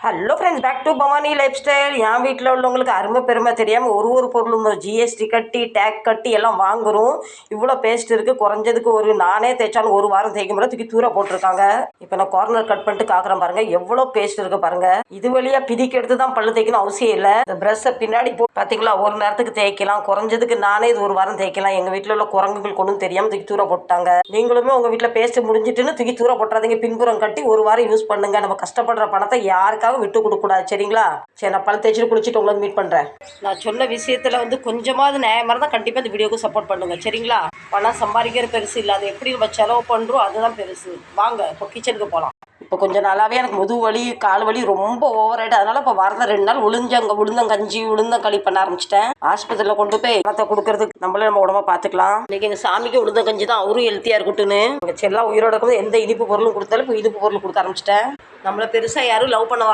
Hello friends, back to Bhavani lifestyle. என் வீட்டில் உள்ளவங்களுக்கு அருமை பெருமை தெரியாமல் ஒரு பொருளும் ஜிஎஸ்டி கட்டி டேக் கட்டி எல்லாம் வாங்குறோம். இவ்வளோ பேஸ்ட் இருக்குது, குறைஞ்சதுக்கு நானே தேய்ச்சாலும் ஒரு வாரம் தேய்க்க முடியாது, தூக்கி தூர போட்டிருக்காங்க. இப்போ நான் கார்னர் கட் பண்ணிட்டு காக்குறேன் பாருங்கள், எவ்வளோ பேஸ்ட் இருக்குது பாருங்கள். இது வழியாக பிதிக்கு எடுத்து தான் பல்லு தேய்க்கணும் அவசியம் இல்லை. இந்த ப்ரஷ்ஷை பின்னாடி பார்த்தீங்களா, ஒரு நேரத்துக்கு தேய்க்கலாம். குறைஞ்சதுக்கு நானே இது ஒரு வாரம் தேய்க்கலாம். எங்கள் வீட்டில் உள்ள குரங்குகள் கொண்டு தெரியாமல் தூக்கி தூர போட்டாங்க. நீங்களுமே உங்கள் வீட்டில் பேஸ்ட் முடிஞ்சிட்டுன்னு தூக்கி தூர போட்டுறாதீங்க. பின்புறம் கட்டி ஒரு வாரம் யூஸ் பண்ணுங்க. நம்ம கஷ்டப்படுற பணத்தை யாருக்காக விட்டு கொடுக்கக்கூடாது, சரிங்களா? சரி, நான் பல் தேய்ச்சிட்டு குளிச்சுட்டு உங்களை மீட் பண்ணுறேன். நான் சொன்ன விஷயத்தில் கொஞ்சமாவது நியாயமாக இருந்தால் கண்டிப்பாக இந்த வீடியோக்கு சப்போர்ட் பண்ணுங்க, சரிங்களா? பணம் சம்பாதிக்கிற பெருசு இல்லை, அது எப்படி நம்ம செலவு பண்ணுறோம் அதுதான் பெருசு. வாங்க இப்போ கிச்சனுக்கு போகலாம். இப்போ கொஞ்சம் நாளாகவே எனக்கு முதுகு வலி கால் வலி ரொம்ப ஓவர் ஆகிட்டு, அதனால் இப்போ வரத 2 நாள் உளுந்தங்கஞ்சி உளுந்தங்களி பண்ண ஆரம்பிச்சிட்டேன். ஆஸ்பத்திரியில் கொண்டு போய் பணத்தை கொடுக்கறதுக்கு நம்ம உடம்ப பார்த்துக்கலாம். இன்னைக்கு எங்கள் சாமிக்கு உளுந்தங்கஞ்சி தான், அவரும் ஹெல்த்தியாக இருக்கட்டும்னு. எங்கள் செல்லாம் உயிரோட இருக்கும்போது எந்த இனிப்பு பொருளும் கொடுத்தாலும் இப்போ இனிப்பு பொருள் கொடுக்க ஆரம்பிச்சிட்டேன். நம்மளை பெருசாக யாரும் லவ் பண்ண